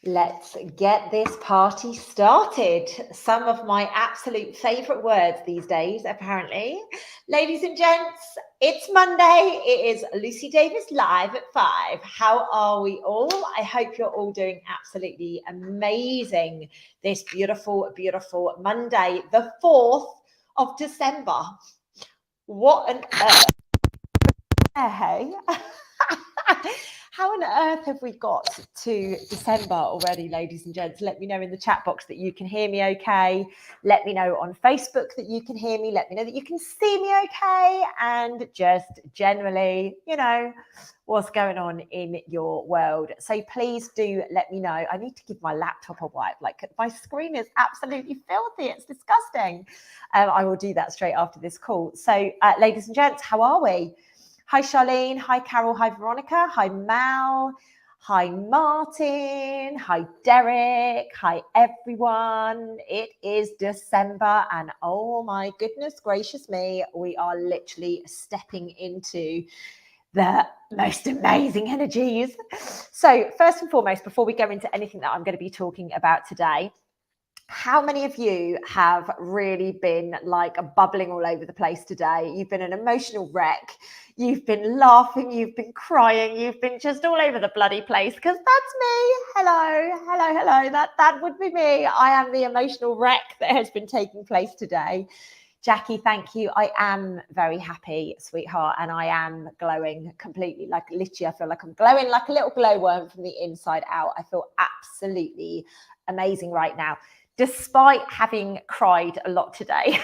Let's get this party started. Some of my absolute favourite words these days, apparently. Ladies and gents, it's Monday. It is Lucy Davis live at 5. How are we all? I hope you're all doing absolutely amazing this beautiful, beautiful Monday, the 4th of December. What on earth? Hey. How on earth have we got to December already, ladies and gents? Let me know in the chat box that you can hear me okay. Let me know on Facebook that you can hear me. Let me know that you can see me okay. And just generally, what's going on in your world. So please do let me know. I need to give my laptop a wipe. Like, my screen is absolutely filthy. It's disgusting. I will do that straight after this call. So ladies and gents, how are we? Hi, Charlene. Hi, Carol. Hi, Veronica. Hi, Mal. Hi, Martin. Hi, Derek. Hi, everyone. It is December, and oh my goodness gracious me, we are literally stepping into the most amazing energies. So first and foremost, before we go into anything that I'm going to be talking about today, how many of you have really been like bubbling all over the place today? You've been an emotional wreck. You've been laughing. You've been crying. You've been just all over the bloody place, because that's me. Hello. That would be me. I am the emotional wreck that has been taking place today. Jackie, thank you. I am very happy, sweetheart, and I am glowing completely. Like, literally, I feel like I'm glowing like a little glowworm from the inside out. I feel absolutely amazing right now, despite having cried a lot today.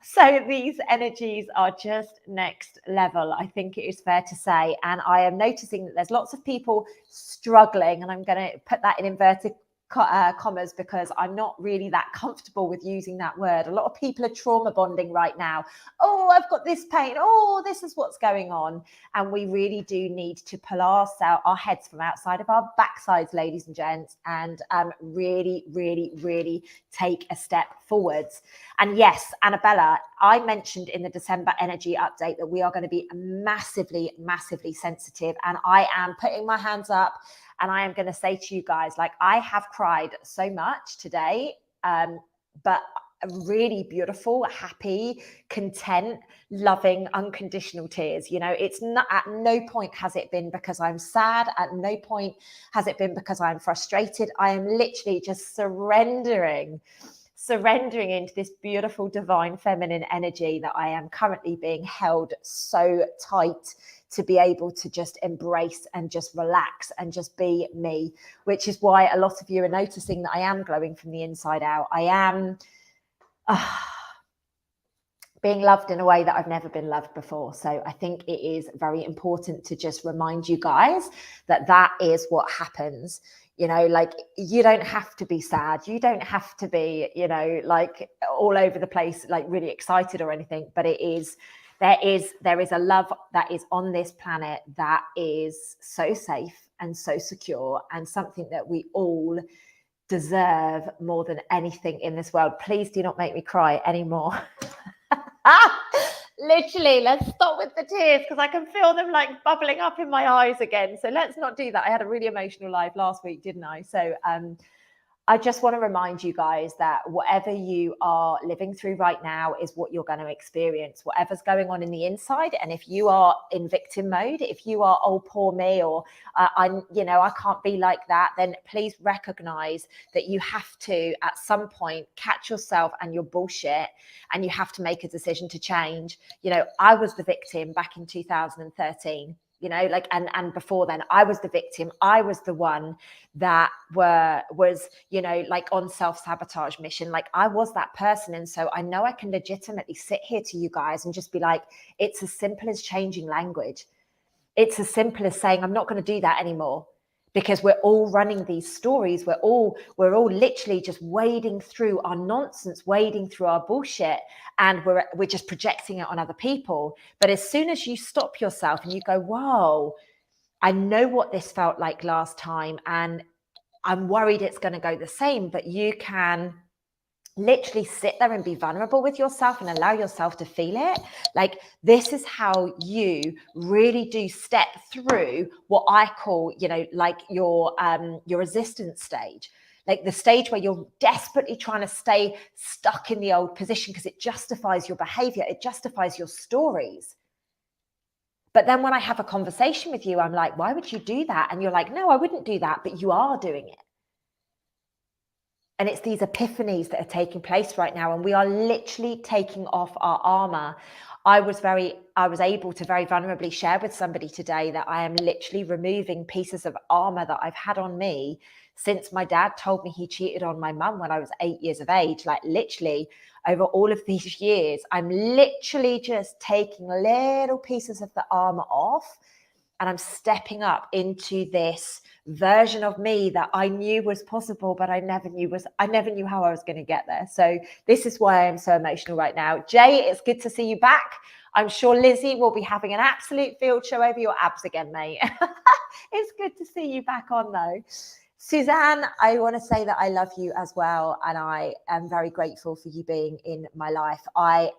So these energies are just next level, I think it is fair to say. And I am noticing that there's lots of people struggling, and I'm going to put that in inverted commas, because I'm not really that comfortable with using that word. A lot of people are trauma bonding right now. Oh, I've got this pain. Oh, this is what's going on. And we really do need to pull our heads from outside of our backsides, ladies and gents, and really, really, really take a step forwards. And yes, Annabella, I mentioned in the December energy update that we are going to be massively, massively sensitive. And I am putting my hands up, and I am going to say to you guys, like, I have cried so much today, but really beautiful, happy, content, loving, unconditional tears. It's not, at no point has it been because I'm sad. At no point has it been because I'm frustrated. I am literally just surrendering into this beautiful divine feminine energy that I am currently being held so tight to be able to just embrace and just relax and just be me, which is why a lot of you are noticing that I am glowing from the inside out. I am being loved in a way that I've never been loved before. So I think it is very important to just remind you guys that that is what happens. Like, you don't have to be sad. You don't have to be, like all over the place, like really excited or anything, but there is a love that is on this planet that is so safe and so secure, and something that we all deserve more than anything in this world. Please do not make me cry anymore. Literally, let's stop with the tears, because I can feel them like bubbling up in my eyes again. So let's not do that. I had a really emotional live last week, didn't I? So I just want to remind you guys that whatever you are living through right now is what you're going to experience, whatever's going on in the inside. And if you are in victim mode, if you are, oh, poor me, or I can't be like that, then please recognize that you have to, at some point, catch yourself and your bullshit, and you have to make a decision to change. I was the victim back in 2013. And before then, I was the victim. I was the one that was on self-sabotage mission. Like, I was that person. And so I know I can legitimately sit here to you guys and just be like, it's as simple as changing language. It's as simple as saying, I'm not going to do that anymore. Because we're all running these stories. We're all literally just wading through our nonsense, wading through our bullshit, and we're just projecting it on other people. But as soon as you stop yourself and you go, whoa, I know what this felt like last time, and I'm worried it's going to go the same, but you can literally sit there and be vulnerable with yourself and allow yourself to feel it. Like, this is how you really do step through what I call, you know, like your resistance stage, like the stage where you're desperately trying to stay stuck in the old position because it justifies your behavior, it justifies your stories. But then when I have a conversation with you, I'm like, why would you do that? And you're like, no, I wouldn't do that, but you are doing it. And it's these epiphanies that are taking place right now. And we are literally taking off our armor. I was able to very vulnerably share with somebody today that I am literally removing pieces of armor that I've had on me since my dad told me he cheated on my mum when I was 8 years of age. Like, literally over all of these years, I'm literally just taking little pieces of the armor off, and I'm stepping up into this version of me that I knew was possible, but I never knew how I was going to get there. So this is why I'm so emotional right now. Jay, it's good to see you back. I'm sure Lizzie will be having an absolute field show over your abs again, mate. It's good to see you back on though. Suzanne, I want to say that I love you as well, and I am very grateful for you being in my life. I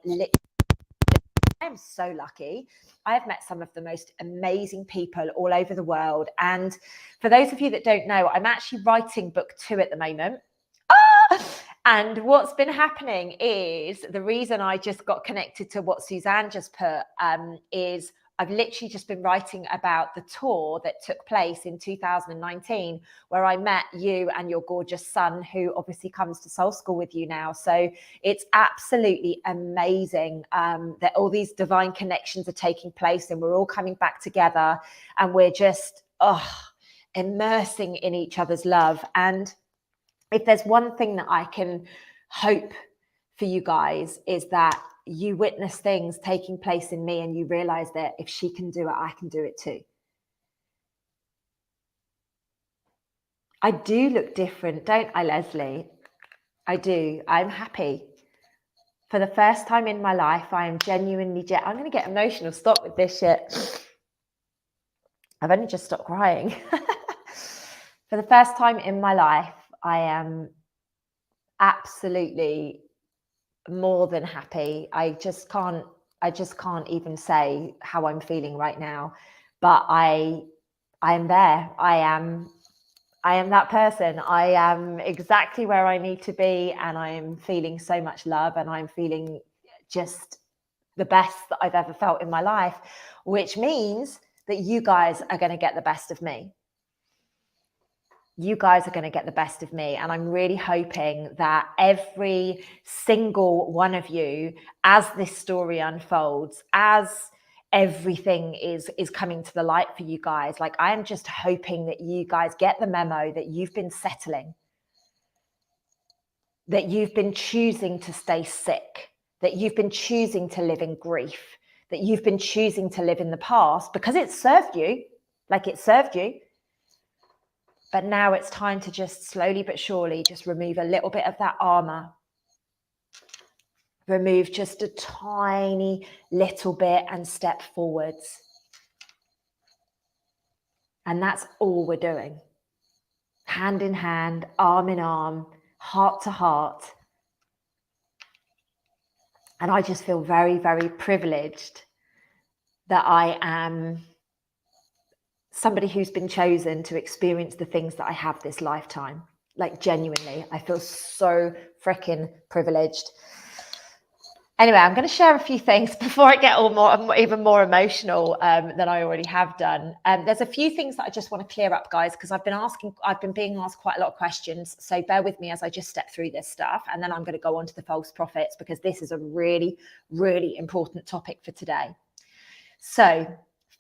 am so lucky. I have met some of the most amazing people all over the world. And for those of you that don't know, I'm actually writing book 2 at the moment. And what's been happening is, the reason I just got connected to what Suzanne just put is I've literally just been writing about the tour that took place in 2019, where I met you and your gorgeous son, who obviously comes to Soul School with you now. So it's absolutely amazing that all these divine connections are taking place, and we're all coming back together, and we're just immersing in each other's love. And if there's one thing that I can hope for you guys, is that you witness things taking place in me and you realize that if she can do it, I can do it too. I do look different, don't I, Leslie? I do. I'm happy. For the first time in my life, I am genuinely, I'm going to get emotional. Stop with this shit. I've only just stopped crying. For the first time in my life, I am absolutely more than happy. I just can't even say how I'm feeling right now, but I am there. I am that person. I am exactly where I need to be, and I am feeling so much love, and I'm feeling just the best that I've ever felt in my life, which means that you guys are going to get the best of me. You guys are going to get the best of me. And I'm really hoping that every single one of you, as this story unfolds, as everything is coming to the light for you guys, like, I am just hoping that you guys get the memo that you've been settling, that you've been choosing to stay sick, that you've been choosing to live in grief, that you've been choosing to live in the past because it served you, like it served you. But now it's time to just slowly but surely just remove a little bit of that armor. Remove just a tiny little bit and step forwards. And that's all we're doing. Hand in hand, arm in arm, heart to heart. And I just feel very, very privileged that I am somebody who's been chosen to experience the things that I have this lifetime. Like, genuinely, I feel so freaking privileged. Anyway, I'm going to share a few things before I get even more emotional than I already have done. There's a few things that I just want to clear up, guys, because I've been being asked quite a lot of questions. So bear with me as I just step through this stuff, and then I'm going to go on to the false prophets, because this is a really, really important topic for today. So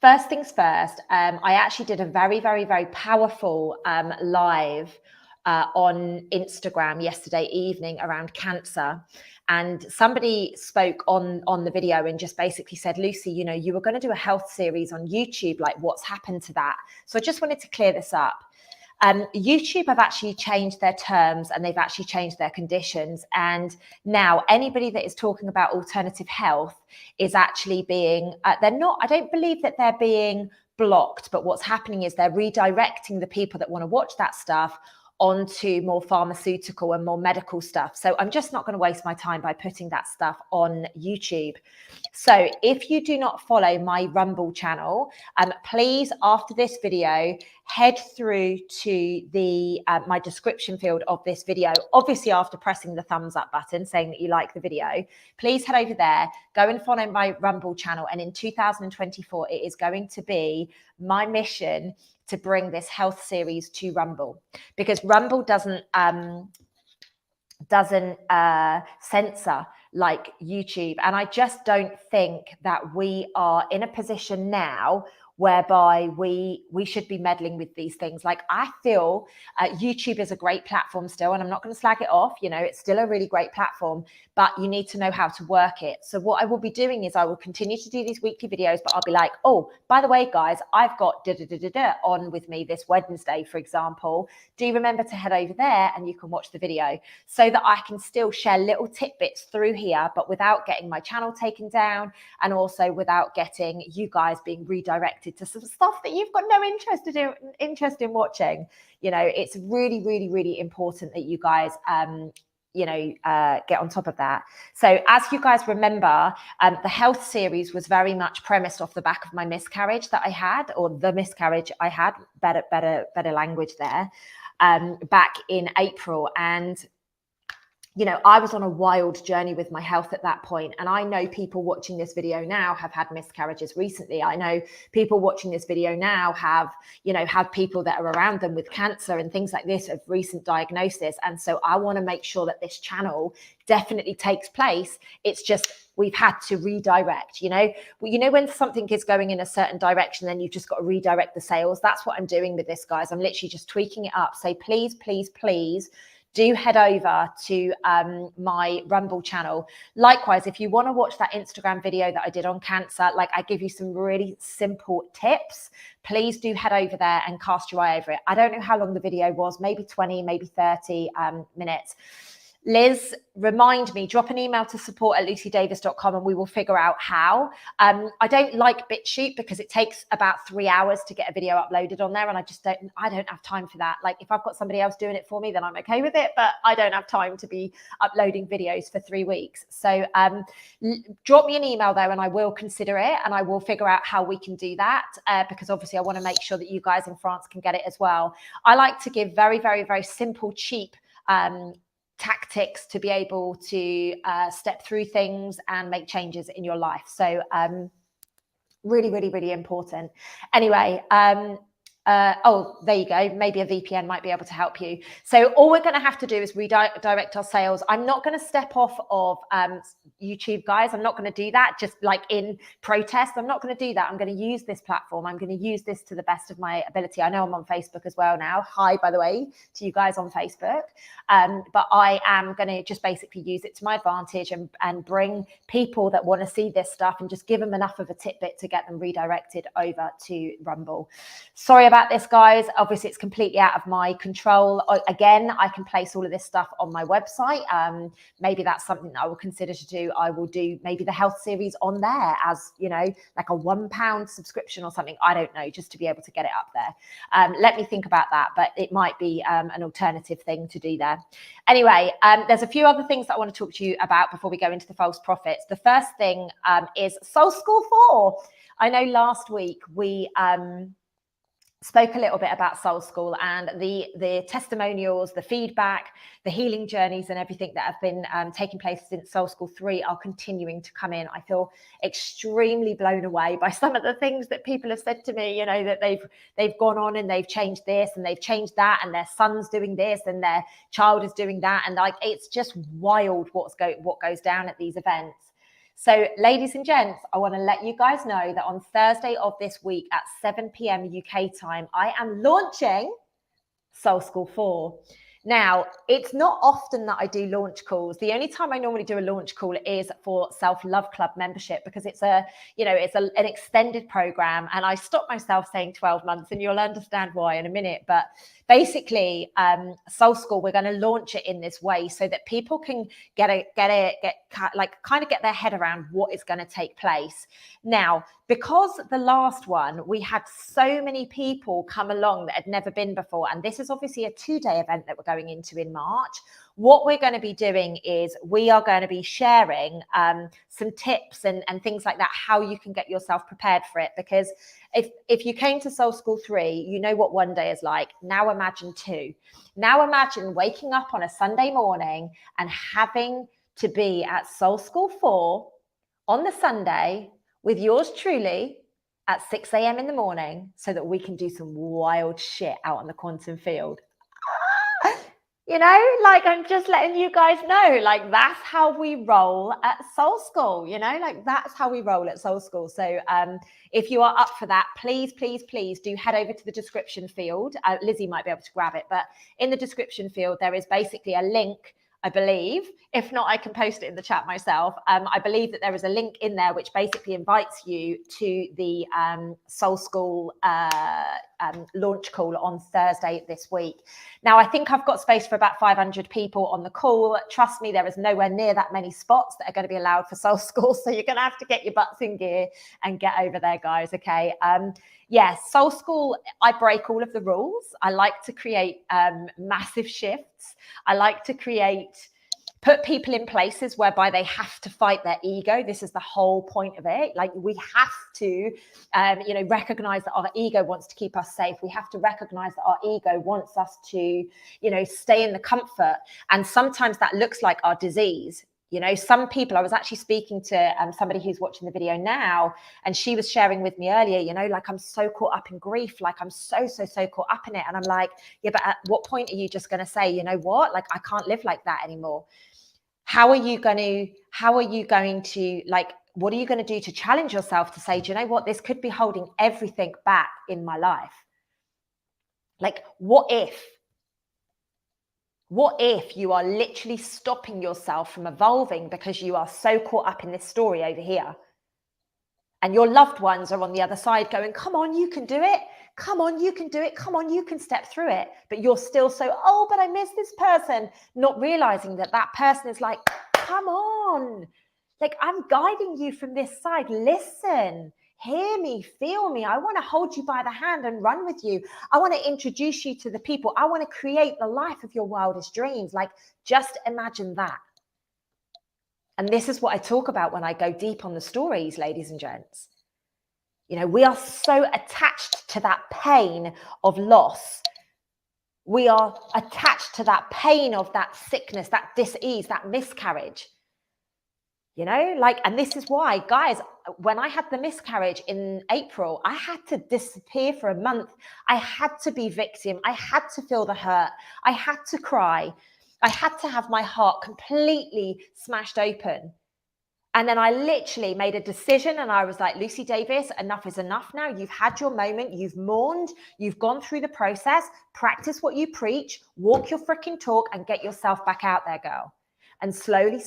first things first, I actually did a very, very, very powerful live on Instagram yesterday evening around cancer. And somebody spoke on the video and just basically said, Lucy, you know, you were going to do a health series on YouTube, like, what's happened to that? So I just wanted to clear this up. YouTube have actually changed their terms, and they've actually changed their conditions. And now anybody that is talking about alternative health is actually being, I don't believe that they're being blocked, but what's happening is they're redirecting the people that want to watch that stuff onto more pharmaceutical and more medical stuff. So I'm just not going to waste my time by putting that stuff on YouTube. So if you do not follow my Rumble channel, please, after this video, head through to the my description field of this video. Obviously, after pressing the thumbs up button saying that you like the video, please head over there, go and follow my Rumble channel. And in 2024, it is going to be my mission to bring this health series to Rumble, because Rumble doesn't censor like YouTube. And I just don't think that we are in a position now whereby we should be meddling with these things. Like, I feel YouTube is a great platform still, and I'm not going to slag it off. You know, it's still a really great platform, but you need to know how to work it. So what I will be doing is I will continue to do these weekly videos, but I'll be like, oh, by the way, guys, I've got on with me this Wednesday, for example. Do you remember to head over there and you can watch the video, so that I can still share little tidbits through here, but without getting my channel taken down, and also without getting you guys being redirected to some stuff that you've got no interest in watching. You know, it's really, really, really important that you guys get on top of that. So as you guys remember, the health series was very much premised off the back of my miscarriage that I had, or the miscarriage I had, better language there, back in April. And you know, I was on a wild journey with my health at that point. And I know people watching this video now have had miscarriages recently. I know people watching this video now have people that are around them with cancer and things like this of recent diagnosis. And so I want to make sure that this channel definitely takes place. It's just, we've had to redirect, you know, when something is going in a certain direction, then you've just got to redirect the sales. That's what I'm doing with this, guys. I'm literally just tweaking it up. So please, please, please, do head over to my Rumble channel. Likewise, if you want to watch that Instagram video that I did on cancer, like, I give you some really simple tips, please do head over there and cast your eye over it. I don't know how long the video was, maybe 20, maybe 30 minutes. Liz, remind me, drop an email to support@lucydavis.com and we will figure out how. I don't like BitChute because it takes about 3 hours to get a video uploaded on there, and I don't have time for that. Like, if I've got somebody else doing it for me, then I'm okay with it, but I don't have time to be uploading videos for 3 weeks. So drop me an email there and I will consider it, and I will figure out how we can do that, because obviously I want to make sure that you guys in France can get it as well. I like to give very, very, very simple, cheap tactics to be able to step through things and make changes in your life. So really, really, really important. Anyway, oh, there you go. Maybe a VPN might be able to help you. So all we're going to have to do is redirect our sales. I'm not going to step off of YouTube, guys. I'm not going to do that just like in protest. I'm not going to do that. I'm going to use this platform. I'm going to use this to the best of my ability. I know I'm on Facebook as well now. Hi, by the way, to you guys on Facebook. But I am going to just basically use it to my advantage and bring people that want to see this stuff and just give them enough of a tidbit to get them redirected over to Rumble. Sorry about this, guys. Obviously, it's completely out of my control. Again, I can place all of this stuff on my website. Maybe that's something that I will consider to do. I will do maybe the health series on there as, you know, like a £1 subscription or something. I don't know, just to be able to get it up there. Let me think about that, but it might be an alternative thing to do there. Anyway, there's a few other things that I want to talk to you about before we go into the false prophets. The first thing is Soul School 4. I know last week we spoke a little bit about Soul School and the testimonials, the feedback, the healing journeys and everything that have been taking place since Soul School 3 are continuing to come in. I feel extremely blown away by some of the things that people have said to me, you know, that they've gone on and they've changed this and they've changed that, and their son's doing this and their child is doing that. And like, it's just wild what goes down at these events. So ladies and gents, I want to let you guys know that on Thursday of this week at 7 p.m. UK time, I am launching Soul School 4. Now, it's not often that I do launch calls. The only time I normally do a launch call is for Self-Love Club membership, because it's an extended program, and I stop myself saying 12 months, and you'll understand why in a minute. But basically, Soul School, we're going to launch it in this way so that people can get their head around what is going to take place. Now, because the last one, we had so many people come along that had never been before, and this is obviously a 2-day event that we're going into in March. What we're going to be doing is we are going to be sharing some tips and things like that, how you can get yourself prepared for it. Because if you came to Soul School 3, you know what one day is like. Now imagine 2. Now imagine waking up on a Sunday morning and having to be at Soul School 4 on the Sunday with yours truly at 6 a.m. in the morning, so that we can do some wild shit out on the quantum field. You know, like, I'm just letting you guys know, like, that's how we roll at Soul School, you know, like, that's how we roll at Soul School. So if you are up for that, please, please, please do head over to the description field. Lizzie might be able to grab it, but in the description field, there is basically a link, I believe. If not, I can post it in the chat myself. I believe that there is a link in there which basically invites you to the Soul School launch call on Thursday this week. Now, I think I've got space for about 500 people on the call. Trust me, there is nowhere near that many spots that are going to be allowed for Soul School. So you're going to have to get your butts in gear and get over there, guys. Okay. Yes, Soul School, I break all of the rules. I like to create massive shifts. I like to put people in places whereby they have to fight their ego. This is the whole point of it. Like, we have to, recognize that our ego wants to keep us safe. We have to recognize that our ego wants us to, stay in the comfort. And sometimes that looks like our disease. Some people, I was actually speaking to somebody who's watching the video now, and she was sharing with me earlier, like, I'm so caught up in grief. Like, I'm so caught up in it. And I'm like, yeah, but at what point are you just going to say, you know what? Like, I can't live like that anymore. How are you going to, like, what are you going to do to challenge yourself to say, do you know what? This could be holding everything back in my life. Like, what if you are literally stopping yourself from evolving because you are so caught up in this story over here? And your loved ones are on the other side going, come on, you can do it. Come on, you can do it. Come on, you can step through it. But you're still so, oh, but I miss this person. Not realizing that that person is like, come on. Like, I'm guiding you from this side. Listen, hear me, feel me. I want to hold you by the hand and run with you. I want to introduce you to the people. I want to create the life of your wildest dreams. Like, just imagine that. And this is what I talk about when I go deep on the stories, ladies and gents. We are so attached to that pain of loss. We are attached to that pain of that sickness, that dis-ease, that miscarriage. And this is why, guys, when I had the miscarriage in April, I had to disappear for a month. I had to be victim. I had to feel the hurt. I had to cry. I had to have my heart completely smashed open. And then I literally made a decision, and I was like, Lucy Davis, enough is enough now. You've had your moment. You've mourned. You've gone through the process. Practice what you preach. Walk your freaking talk and get yourself back out there, girl. And slowly,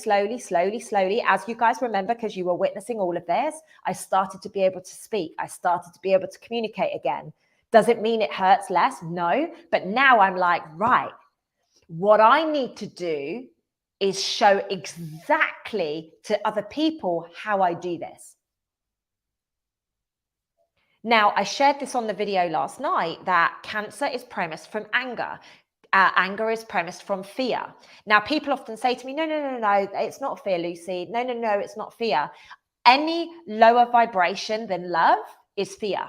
as you guys remember, because you were witnessing all of this, I started to be able to speak. I started to be able to communicate again. Does it mean it hurts less? No. But now I'm like, right, what I need to do is show exactly to other people how I do this. Now, I shared this on the video last night that cancer is premised from anger. Anger is premised from fear. Now, people often say to me, no, it's not fear, Lucy. No, it's not fear. Any lower vibration than love is fear.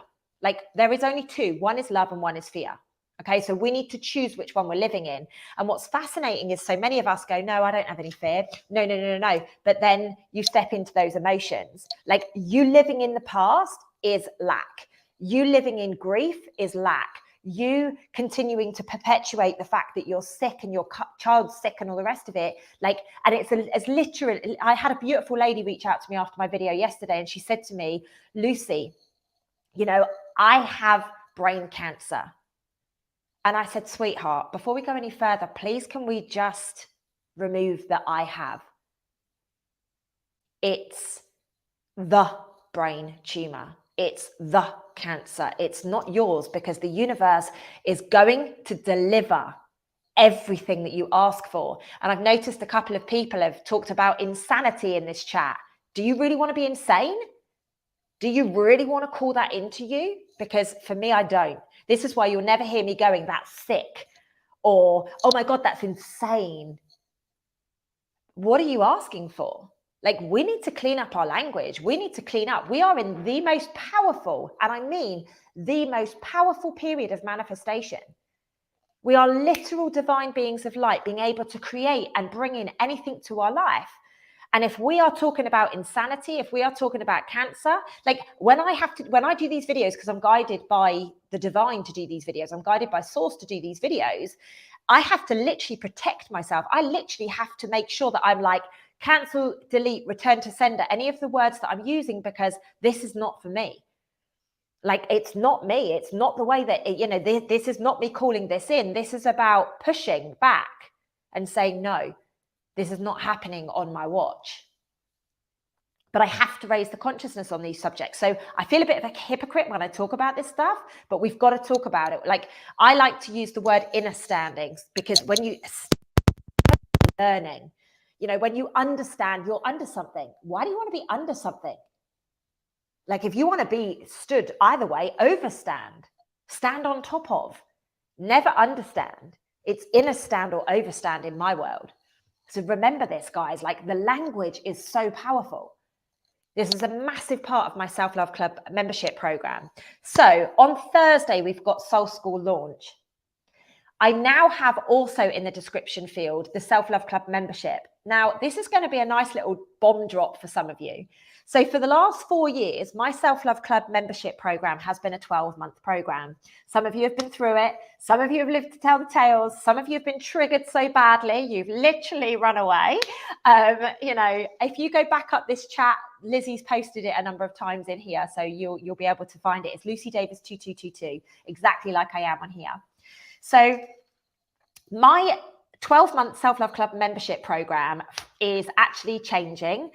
Like, there is only two. One is love and one is fear. Okay, so we need to choose which one we're living in. And what's fascinating is so many of us go, no, I don't have any fear. No. But then you step into those emotions. Like, you living in the past is lack. You living in grief is lack. You continuing to perpetuate the fact that you're sick and your child's sick and all the rest of it. Like, and it's literally, I had a beautiful lady reach out to me after my video yesterday, and she said to me, Lucy, I have brain cancer. And I said, sweetheart, before we go any further, please, can we just remove the I have? It's the brain tumor. It's the cancer. It's not yours, because the universe is going to deliver everything that you ask for. And I've noticed a couple of people have talked about insanity in this chat. Do you really want to be insane? Do you really want to call that into you? Because for me, I don't. This is why you'll never hear me going, that's sick, or, oh my God, that's insane. What are you asking for? Like, we need to clean up our language. We need to clean up. We are in the most powerful, and I mean the most powerful period of manifestation. We are literal divine beings of light, being able to create and bring in anything to our life. And if we are talking about insanity, if we are talking about cancer, like when I do these videos, because I'm guided by the divine to do these videos, I'm guided by source to do these videos, I have to literally protect myself. I literally have to make sure that I'm like, cancel, delete, return to sender, any of the words that I'm using, because this is not for me. Like, it's not me. It's not the way that, you know, this is not me calling this in. This is about pushing back and saying, no, this is not happening on my watch. But I have to raise the consciousness on these subjects. So I feel a bit of a hypocrite when I talk about this stuff, but we've got to talk about it. Like, I like to use the word inner standings, because when you learning, you know, when you understand you're under something, why do you want to be under something? Like, if you want to be stood either way, overstand, stand on top of, never understand. It's inner stand or overstand in my world. So remember this, guys, like, the language is so powerful. This is a massive part of my Self-Love Club membership program. So on Thursday, we've got Soul School launch. I now have also in the description field the Self-Love Club membership. Now, this is going to be a nice little bomb drop for some of you. So for the last 4 years, my Self-Love Club membership program has been a 12-month program. Some of you have been through it. Some of you have lived to tell the tales. Some of you have been triggered so badly, you've literally run away. You know, if you go back up this chat, Lizzie's posted it a number of times in here, so you'll be able to find it. It's Lucy Davis 2222, exactly like I am on here. So my 12-month Self-Love Club membership program is actually changing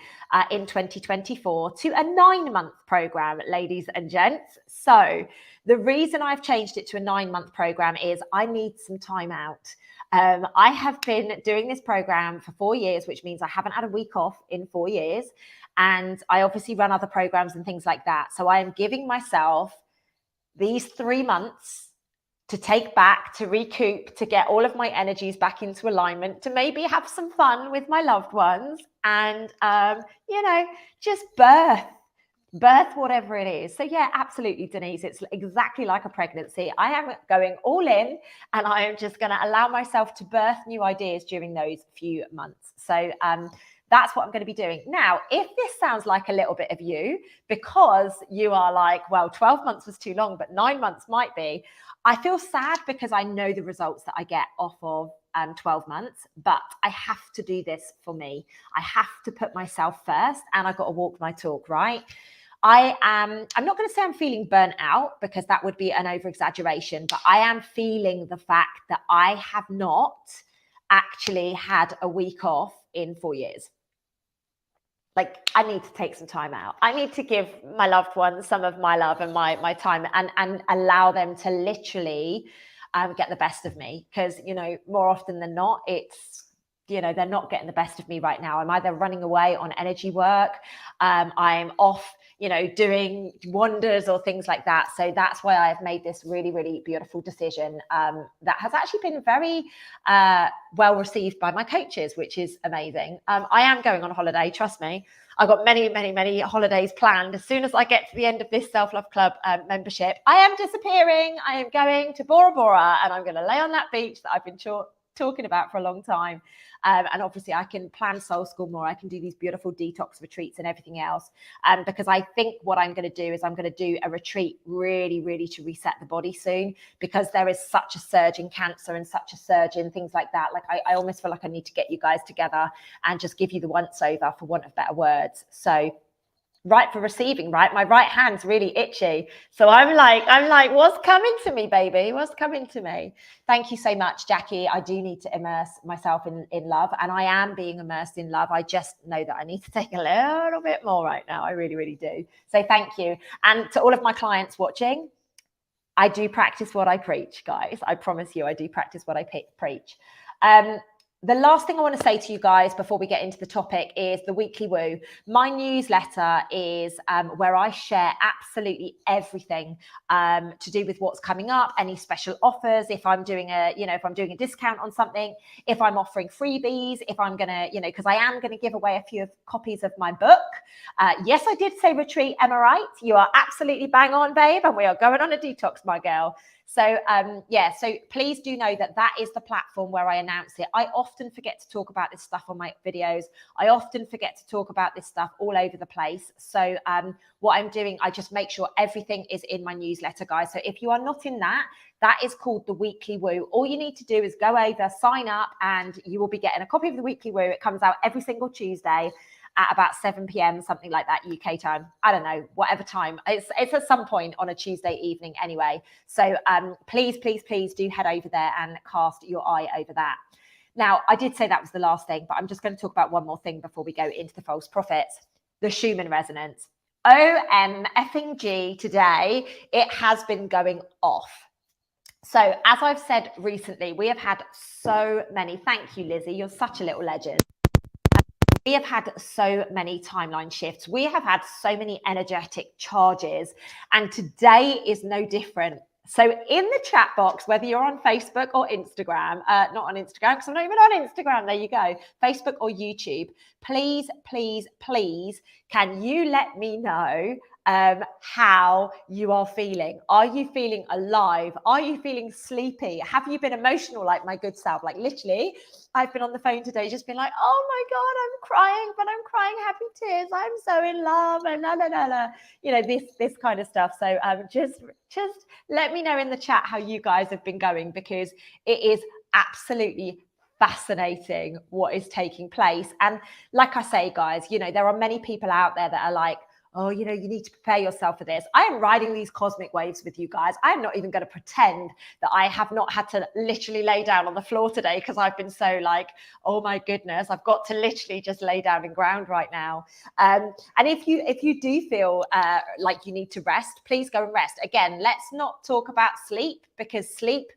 in 2024 to a 9-month program, ladies and gents. So the reason I've changed it to a 9-month program is I need some time out. I have been doing this program for 4 years, which means I haven't had a week off in 4 years. And I obviously run other programs and things like that. So I am giving myself these 3 months to take back, to recoup, to get all of my energies back into alignment, to maybe have some fun with my loved ones, and, you know, just birth whatever it is. So yeah, absolutely, Denise, it's exactly like a pregnancy. I am going all in, and I am just going to allow myself to birth new ideas during those few months. So that's what I'm going to be doing. Now, if this sounds like a little bit of you, because you are like, well, 12 months was too long, but 9 months might be, I feel sad, because I know the results that I get off of 12 months, but I have to do this for me. I have to put myself first, and I've got to walk my talk, right? I'm not going to say I'm feeling burnt out, because that would be an over exaggeration, but I am feeling the fact that I have not actually had a week off in 4 years. Like, I need to take some time out. I need to give my loved ones some of my love and my time, and allow them to literally get the best of me. Because, you know, more often than not, it's, you know, they're not getting the best of me right now. I'm either running away on energy work, I'm off, you know, doing wonders or things like that. So that's why I've made this really, really beautiful decision that has actually been very well received by my coaches, which is amazing. I am going on holiday, trust me. I've got many, many, many holidays planned. As soon as I get to the end of this Self-Love Club membership, I am disappearing. I am going to Bora Bora, and I'm going to lay on that beach that I've been talking about for a long time. And obviously I can plan Soul School more. I can do these beautiful detox retreats and everything else. Because I think what I'm going to do is I'm going to do a retreat really, really to reset the body soon, because there is such a surge in cancer and such a surge in things like that. Like, I almost feel like I need to get you guys together and just give you the once over, for want of better words. So right for receiving, right? My right hand's really itchy. So I'm like, what's coming to me, baby? What's coming to me? Thank you so much, Jackie. I do need to immerse myself in love, and I am being immersed in love. I just know that I need to take a little bit more right now. I really, really do. So thank you. And to all of my clients watching, I do practice what I preach, guys. I promise you, I do practice what I preach. The last thing I want to say to you guys before we get into the topic is the weekly woo. My newsletter is where I share absolutely everything to do with what's coming up, any special offers, if I'm doing if I'm doing a discount on something, if I'm offering freebies, if I'm going to, because I am going to give away a few copies of my book. Yes, I did say retreat, am I right? You are absolutely bang on, babe. And we are going on a detox, my girl. So so please do know that that is the platform where I announce it. I often forget to talk about this stuff on my videos. I often forget to talk about this stuff all over the place. So what I'm doing, I just make sure everything is in my newsletter, guys. So if you are not in that, that is called the Weekly Woo. All you need to do is go over, sign up, and you will be getting a copy of the Weekly Woo. It comes out every single Tuesday at about 7 p.m, something like that, UK time. I don't know, whatever time. It's at some point on a Tuesday evening anyway. So please, please, please do head over there and cast your eye over that. Now, I did say that was the last thing, but I'm just going to talk about one more thing before we go into the false prophets, the Schumann resonance. OMFG today, it has been going off. So as I've said recently, we have had so many, thank you, Lizzie, you're such a little legend. We have had so many timeline shifts. We have had so many energetic charges, and today is no different. So in the chat box, whether you're on Facebook or Instagram, not on Instagram, because I'm not even on Instagram, there you go, Facebook or YouTube, please, please, please, can you let me know how you are feeling? Are you feeling alive? Are you feeling sleepy? Have you been emotional like my good self? Like literally, I've been on the phone today just been like, oh my God, I'm crying, but I'm crying happy tears. I'm so in love and la la la la. This kind of stuff. So just let me know in the chat how you guys have been going, because it is absolutely fascinating what is taking place. And like I say, guys, there are many people out there that are like, oh, you need to prepare yourself for this. I am riding these cosmic waves with you guys. I'm not even going to pretend that I have not had to literally lay down on the floor today, because I've been so like, oh my goodness, I've got to literally just lay down in ground right now. And if you do feel like you need to rest, please go and rest. Again, let's not talk about sleep, because sleep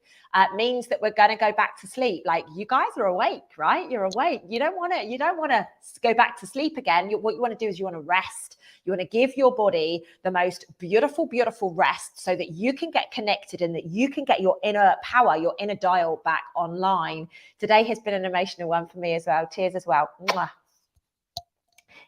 means that we're going to go back to sleep. Like, you guys are awake, right? You're awake. You don't want to go back to sleep again. What you want to do is you want to rest. You want to give your body the most beautiful, beautiful rest, so that you can get connected and that you can get your inner power, your inner dial back online. Today has been an emotional one for me as well. Tears as well. Mwah.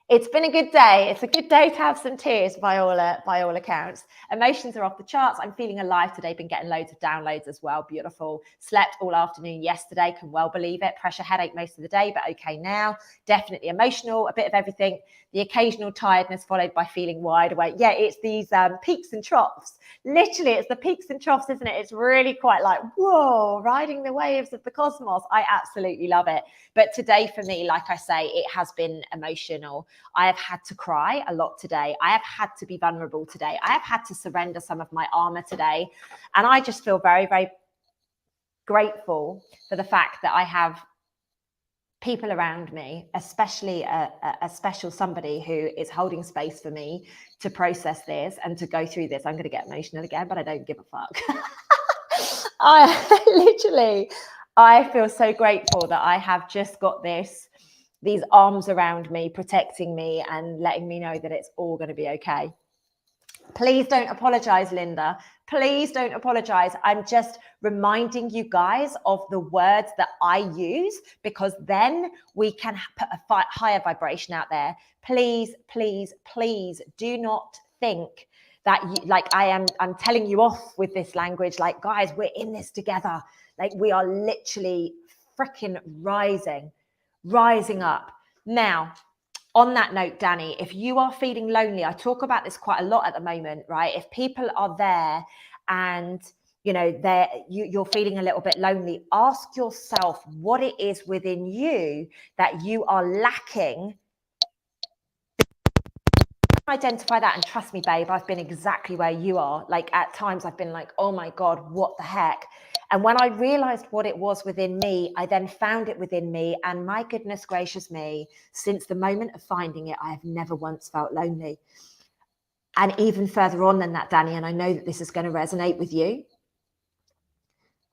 It's been a good day. It's a good day to have some tears by all accounts. Emotions are off the charts. I'm feeling alive today. Been getting loads of downloads as well. Beautiful. Slept all afternoon yesterday. Can well believe it. Pressure headache most of the day, but okay now. Definitely emotional. A bit of everything. The occasional tiredness followed by feeling wide awake. Yeah, it's these peaks and troughs. Literally, it's the peaks and troughs, isn't it? It's really quite like, whoa, riding the waves of the cosmos. I absolutely love it. But today for me, like I say, it has been emotional. I have had to cry a lot today. I have had to be vulnerable today. I have had to surrender some of my armor today. And I just feel very, very grateful for the fact that I have people around me, especially a special somebody who is holding space for me to process this and to go through this. I'm going to get emotional again, but I don't give a fuck. I feel so grateful that I have just got these arms around me, protecting me and letting me know that it's all going to be okay. Please don't apologize, Linda. Please don't apologize. I'm just reminding you guys of the words that I use, because then we can put a higher vibration out there. Please, please, please do not think that I'm telling you off with this language. Like, guys, we're in this together. Like, we are literally freaking rising up. Now, on that note, Danny, if you are feeling lonely, I talk about this quite a lot at the moment, right? If people are there and you're feeling a little bit lonely, ask yourself what it is within you that you are lacking identify that, and trust me, babe, I've been exactly where you are. Like at times I've been like, oh my God, what the heck? And when I realized what it was within me, I then found it within me. And my goodness gracious me, since the moment of finding it, I have never once felt lonely. And even further on than that, Danny, and I know that this is going to resonate with you,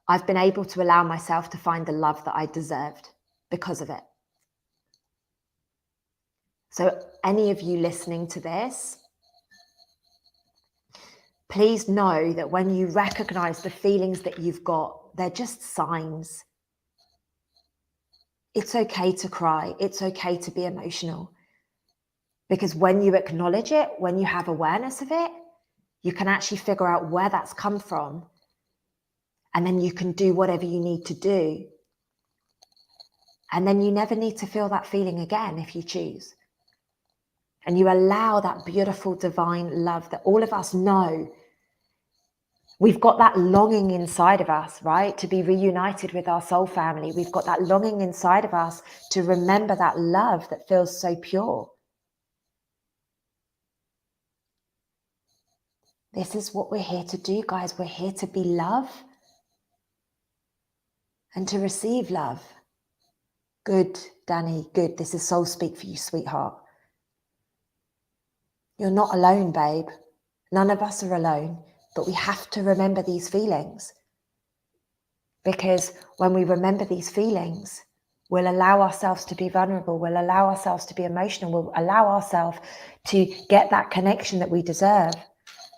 I've been able to allow myself to find the love that I deserved because of it. So any of you listening to this, please know that when you recognize the feelings that you've got, they're just signs. It's okay to cry. It's okay to be emotional. Because when you acknowledge it, when you have awareness of it, you can actually figure out where that's come from. And then you can do whatever you need to do. And then you never need to feel that feeling again if you choose. And you allow that beautiful divine love that all of us know. We've got that longing inside of us, right? To be reunited with our soul family. We've got that longing inside of us to remember that love that feels so pure. This is what we're here to do, guys. We're here to be love and to receive love. Good, Danny, good. This is soul speak for you, sweetheart. You're not alone, babe. None of us are alone, but we have to remember these feelings. Because when we remember these feelings, we'll allow ourselves to be vulnerable. We'll allow ourselves to be emotional. We'll allow ourselves to get that connection that we deserve.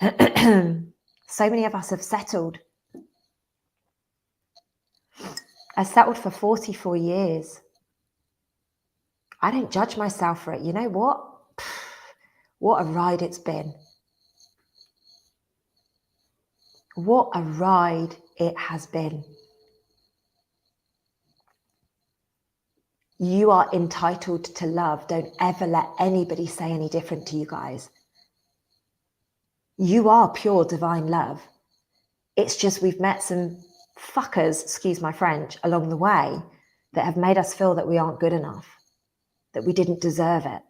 So many of us have settled. I settled for 44 years. I don't judge myself for it. You know what? What a ride it's been. What a ride it has been. You are entitled to love. Don't ever let anybody say any different to you guys. You are pure divine love. It's just we've met some fuckers, excuse my French, along the way that have made us feel that we aren't good enough, that we didn't deserve it.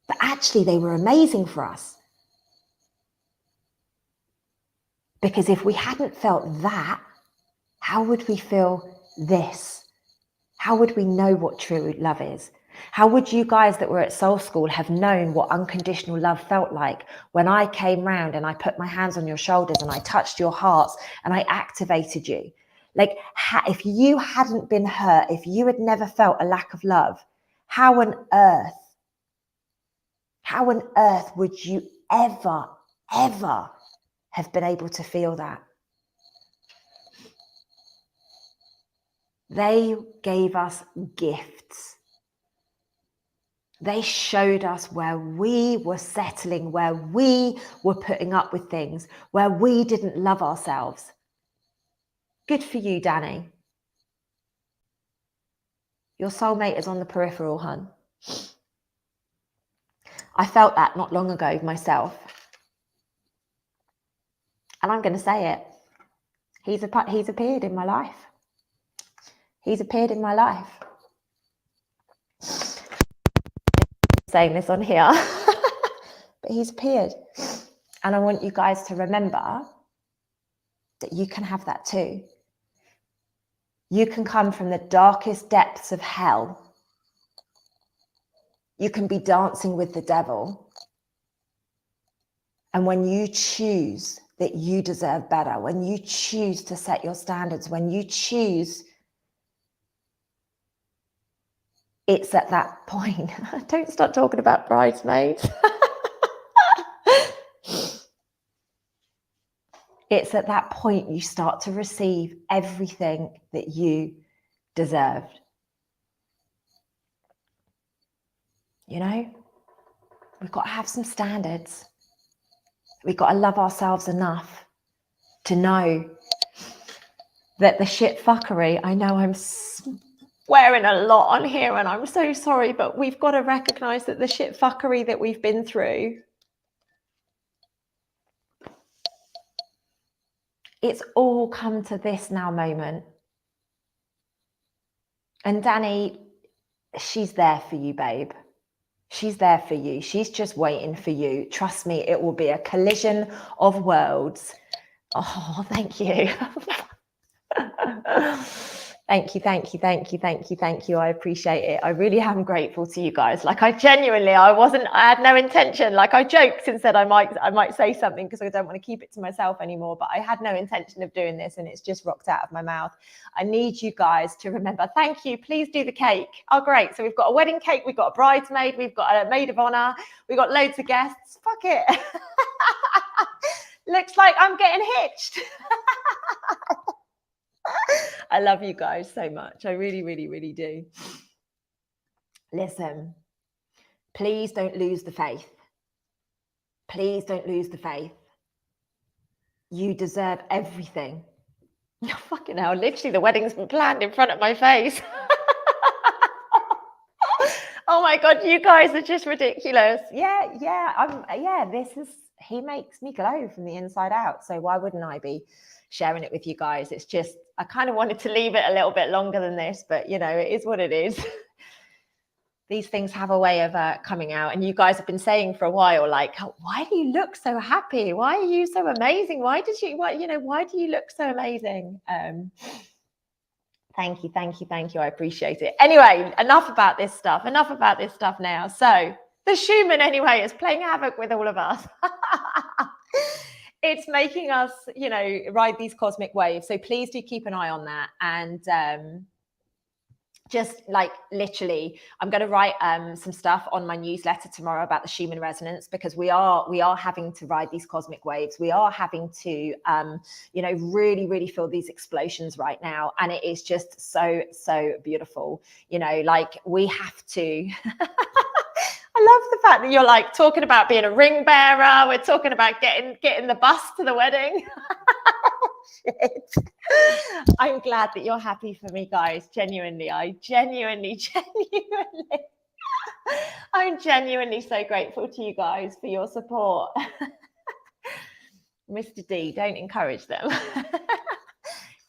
But actually they were amazing for us. Because if we hadn't felt that, how would we feel this? How would we know what true love is? How would you guys that were at Soul School have known what unconditional love felt like when I came round and I put my hands on your shoulders and I touched your hearts and I activated you? Like, if you hadn't been hurt, if you had never felt a lack of love, how on earth would you ever have been able to feel that? They gave us gifts. They showed us where we were settling, where we were putting up with things, where we didn't love ourselves. Good for you, Danny. Your soulmate is on the peripheral, hun. I felt that not long ago myself. And I'm going to say it. He's appeared in my life. He's appeared in my life. Saying this on here. But he's appeared. And I want you guys to remember that you can have that too. You can come from the darkest depths of hell. You can be dancing with the devil. And when you choose that you deserve better, when you choose to set your standards, when you choose, it's at that point. Don't start talking about bridesmaids. It's at that point you start to receive everything that you deserved. You know, we've got to have some standards. We've got to love ourselves enough to know that the shit fuckery, I know I'm swearing a lot on here and I'm so sorry, but we've got to recognize that the shit fuckery that we've been through, it's all come to this now moment. And Danny, she's there for you, babe. She's there for you. She's just waiting for you. Trust me, it will be a collision of worlds. Oh, thank you. Thank you, thank you, thank you, thank you, thank you. I appreciate it. I really am grateful to you guys. Like, I had no intention. Like, I joked and said I might say something because I don't want to keep it to myself anymore, but I had no intention of doing this and it's just rocked out of my mouth. I need you guys to remember. Thank you. Please do the cake. Oh, great. So we've got a wedding cake, we've got a bridesmaid, we've got a maid of honor, we've got loads of guests. Fuck it. Looks like I'm getting hitched. I love you guys so much. I really, really, really do. Listen, please don't lose the faith. Please don't lose the faith. You deserve everything. Oh, fucking hell, literally the wedding's been planned in front of my face. Oh my God, you guys are just ridiculous. He makes me glow from the inside out. So why wouldn't I be sharing it with you guys? It's just, I kind of wanted to leave it a little bit longer than this, but you know, it is what it is. These things have a way of coming out, and you guys have been saying for a while, like, why do you look so happy? Why are you so amazing? Why do you look so amazing? Thank you, thank you, thank you. I appreciate it. Anyway, enough about this stuff now. So the Schumann, anyway, is playing havoc with all of us. It's making us, ride these cosmic waves. So please do keep an eye on that. And just like literally, I'm going to write some stuff on my newsletter tomorrow about the Schumann resonance, because we are having to ride these cosmic waves. We are having to, really, really feel these explosions right now. And it is just so, so beautiful. Like we have to. I love the fact that you're like talking about being a ring bearer. We're talking about getting the bus to the wedding. Shit. I'm glad that you're happy for me, guys. Genuinely. I'm genuinely so grateful to you guys for your support. Mr. D, don't encourage them.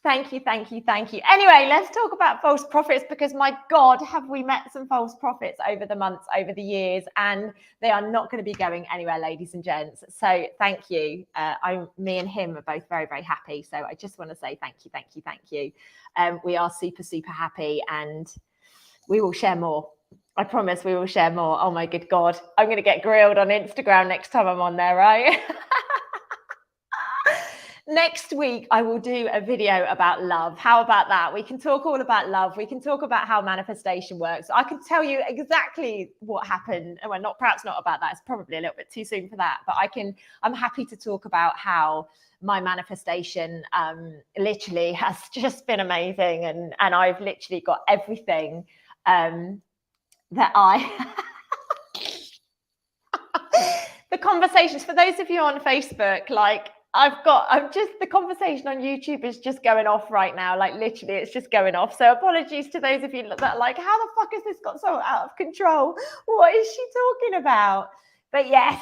Thank you, thank you, thank you. Anyway, let's talk about false prophets, because my God, have we met some false prophets over the months, over the years, and they are not going to be going anywhere, ladies and gents. So thank you. Me and him are both very, very happy. So I just want to say thank you, thank you, thank you. We are super, super happy, and we will share more. I promise we will share more. Oh my good God. I'm going to get grilled on Instagram next time I'm on there, right? Next week, I will do a video about love. How about that? We can talk all about love. We can talk about how manifestation works. I can tell you exactly what happened. Well, perhaps not about that. It's probably a little bit too soon for that. But I'm happy to talk about how my manifestation literally has just been amazing. And I've literally got everything that I... The conversations, for those of you on Facebook, like, the conversation on YouTube is just going off right now. Like literally, it's just going off. So apologies to those of you that are like, how the fuck has this got so out of control? What is she talking about? But yes,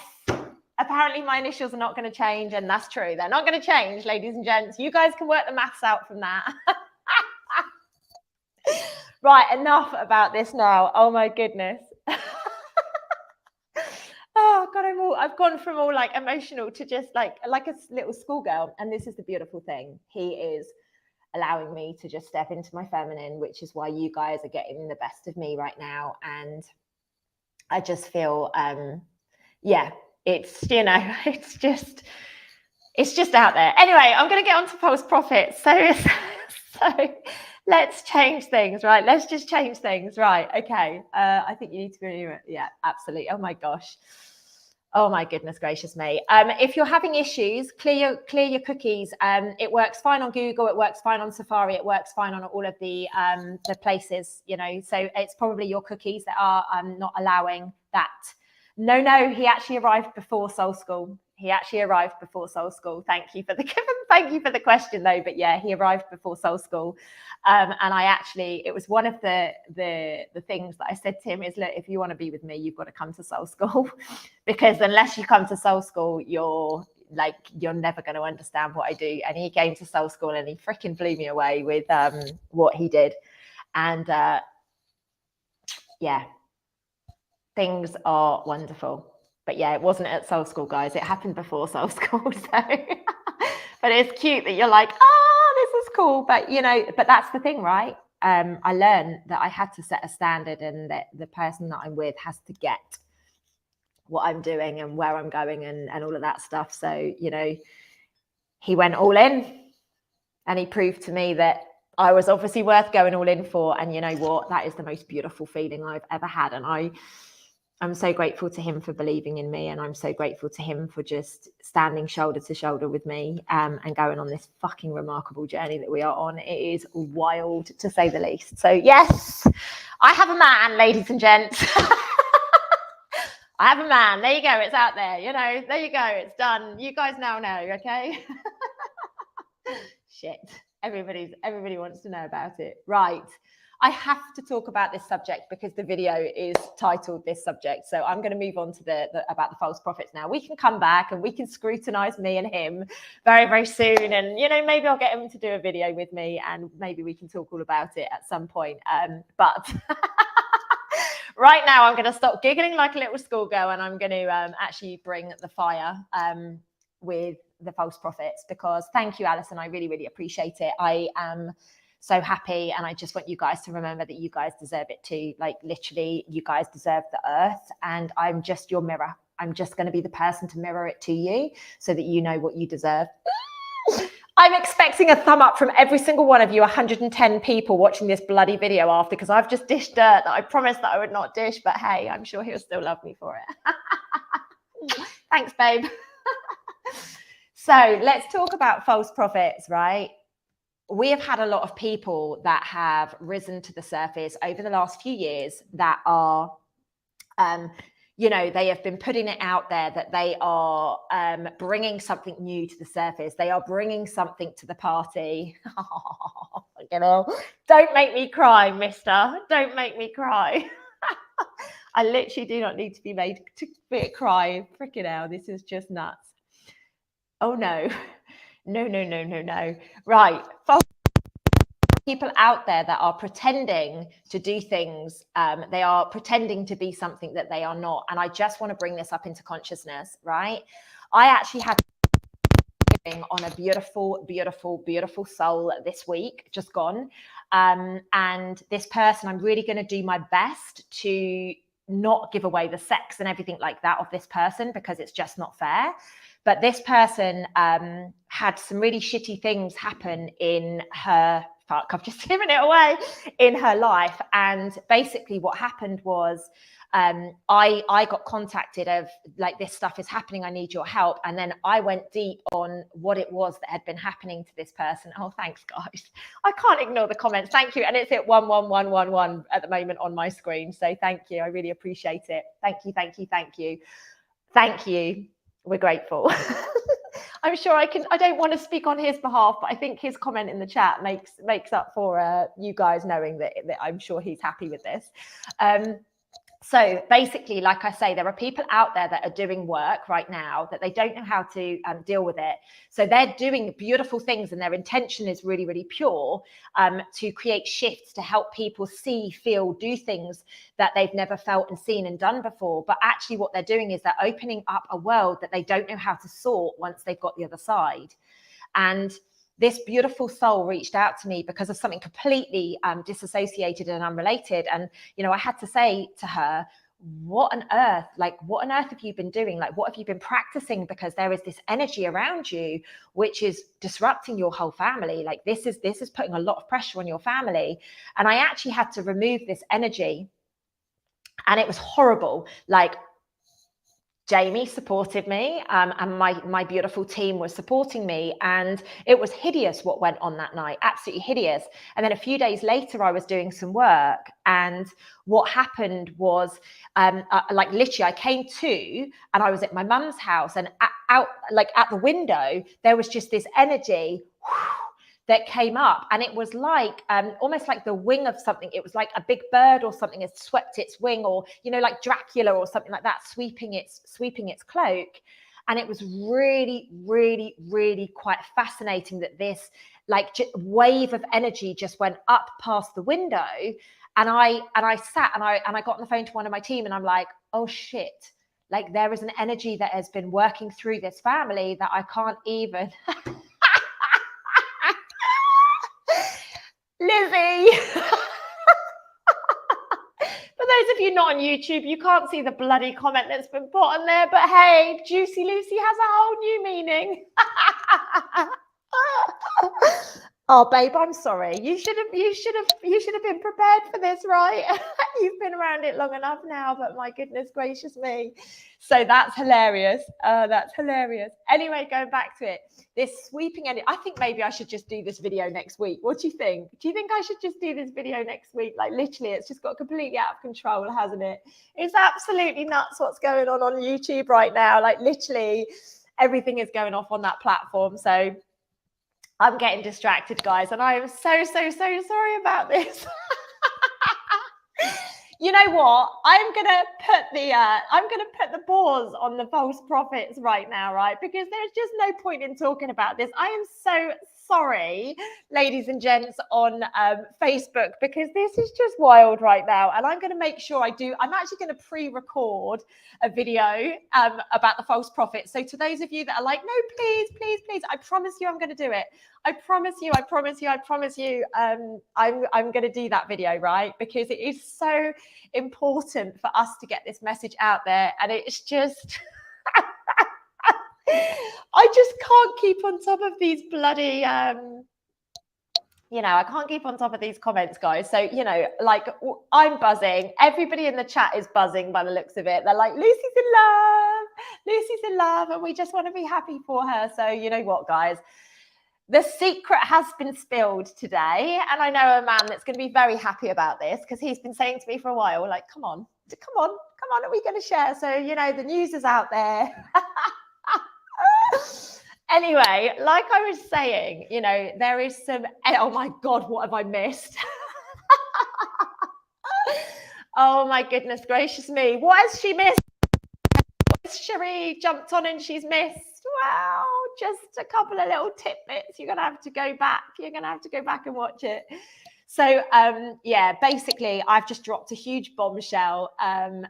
apparently my initials are not going to change. And that's true. They're not going to change, ladies and gents. You guys can work the maths out from that. Right, enough about this now. Oh my goodness. Oh God, I've gone from all like emotional to just like a little schoolgirl. And this is the beautiful thing. He is allowing me to just step into my feminine, which is why you guys are getting the best of me right now. And I just feel, it's, it's just out there. Anyway, I'm going to get on to false prophets. So let's change things, right? Let's just change things, right? Okay. I think you need to be, yeah, absolutely. Oh my gosh. Oh my goodness gracious me. If you're having issues, clear your cookies. It works fine on Google. It works fine on Safari. It works fine on all of the places, so it's probably your cookies that are not allowing that. No, he actually arrived before Soul School. Thank you for the question though. But yeah, he arrived before Soul School. And it was one of the things that I said to him is, look, if you want to be with me, you've got to come to Soul School, because unless you come to Soul School, you're never going to understand what I do. And he came to Soul School and he freaking blew me away with what he did. And yeah. Things are wonderful. But yeah, it wasn't at Soul School, guys. It happened before Soul School. So, but it's cute that you're like, oh, this is cool. But, you know, but that's the thing, right? I learned that I had to set a standard, and that the person that I'm with has to get what I'm doing and where I'm going and all of that stuff. So, you know, he went all in, and he proved to me that I was obviously worth going all in for. And you know what? That is the most beautiful feeling I've ever had. And I'm so grateful to him for believing in me, and I'm so grateful to him for just standing shoulder to shoulder with me, and going on this fucking remarkable journey that we are on. It is wild, to say the least. So yes, I have a man, ladies and gents. I have a man. There you go. It's out there. You know, there you go. It's done. You guys now know, okay? Shit. Everybody wants to know about it. Right. I have to talk about this subject because the video is titled this subject. So I'm going to move on to about the false prophets now. We can come back and we can scrutinize me and him very, very soon. And, you know, maybe I'll get him to do a video with me, and maybe we can talk all about it at some point. But right now I'm going to stop giggling like a little schoolgirl, and I'm going to actually bring the fire with the false prophets, because thank you, Alison. I really, really appreciate it. I am so happy, and I just want you guys to remember that you guys deserve it too. Like, literally, you guys deserve the earth, and I'm just your mirror. I'm just going to be the person to mirror it to you so that you know what you deserve. I'm expecting a thumb up from every single one of you 110 people watching this bloody video after, because I've just dished dirt that I promised that I would not dish, but hey, I'm sure he'll still love me for it. Thanks, babe. So let's talk about false prophets, right? We have had a lot of people that have risen to the surface over the last few years that are, you know, they have been putting it out there that they are bringing something new to the surface. They are bringing something to the party. You know, don't make me cry, mister. Don't make me cry. I literally do not need to be made to cry. Freaking hell, this is just nuts. Oh no. No. Right. People out there that are pretending to do things. They are pretending to be something that they are not. And I just want to bring this up into consciousness, right? I actually had on a beautiful, beautiful, beautiful soul this week, just gone. And this person, I'm really going to do my best to not give away the sex and everything like that of this person, because it's just not fair. But this person had some really shitty things happen in her, fuck, I've just given it away, in her life. And basically what happened was I got contacted of like, this stuff is happening, I need your help. And then I went deep on what it was that had been happening to this person. Oh, thanks, guys. I can't ignore the comments. Thank you. And it's at 11111 at the moment on my screen. So thank you. I really appreciate it. Thank you. Thank you. We're grateful. I'm sure I don't want to speak on his behalf, but I think his comment in the chat makes up for you guys knowing that I'm sure he's happy with this. So basically, like I say, there are people out there that are doing work right now that they don't know how to deal with it. So they're doing beautiful things, and their intention is really, really pure, to create shifts to help people see, feel, do things that they've never felt and seen and done before. But actually what they're doing is they're opening up a world that they don't know how to sort once they've got the other side. And this beautiful soul reached out to me because of something completely disassociated and unrelated. And, you know, I had to say to her, what on earth have you been doing? Like, what have you been practicing? Because there is this energy around you, which is disrupting your whole family. Like, this is putting a lot of pressure on your family. And I actually had to remove this energy. And it was horrible. Like, Jamie supported me, and my beautiful team was supporting me, and it was hideous what went on that night, absolutely hideous. And then a few days later, I was doing some work, and what happened was, like, literally, I came to, and I was at my mum's house, and out like at the window, there was just this energy that came up, and it was like almost like the wing of something. It was like a big bird or something had swept its wing, or, you know, like Dracula or something like that, sweeping its cloak. And it was really, really, really quite fascinating that this like wave of energy just went up past the window. And I sat and I got on the phone to one of my team and I'm like, oh shit, like there is an energy that has been working through this family that I can't even. Lizzie. For those of you not on YouTube, you can't see the bloody comment that's been put on there, but hey, Juicy Lucy has a whole new meaning. Oh, babe, I'm sorry. You should have been prepared for this, right? You've been around it long enough now, but my goodness gracious me. So that's hilarious. That's hilarious. Anyway, going back to it, this sweeping energy. I think maybe I should just do this video next week. What do you think? Do you think I should just do this video next week? Like literally, it's just got completely out of control, hasn't it? It's absolutely nuts what's going on YouTube right now. Like literally, everything is going off on that platform. So I'm getting distracted, guys, and I am so sorry about this. You know what? I'm gonna put the pause on the false prophets right now, right? Because there's just no point in talking about this. I am so sorry, ladies and gents on Facebook, because this is just wild right now. And I'm going to make sure I'm actually going to pre-record a video about the false prophets. So to those of you that are like, no, please, I promise you I'm going to do it. I promise you. I'm going to do that video, right? Because it is so important for us to get this message out there. And it's just... I just can't keep on top of these bloody, I can't keep on top of these comments, guys. So, like I'm buzzing. Everybody in the chat is buzzing by the looks of it. They're like, Lucy's in love, and we just want to be happy for her. So you know what, guys? The secret has been spilled today. And I know a man that's going to be very happy about this because he's been saying to me for a while, like, come on, are we going to share? So, the news is out there. Anyway, like I was saying, there is some, oh my God, what have I missed? Oh my goodness gracious me. What has she missed? Cherie jumped on and she's missed. Wow, just a couple of little tidbits. You're going to have to go back. And watch it. So, yeah, basically, I've just dropped a huge bombshell and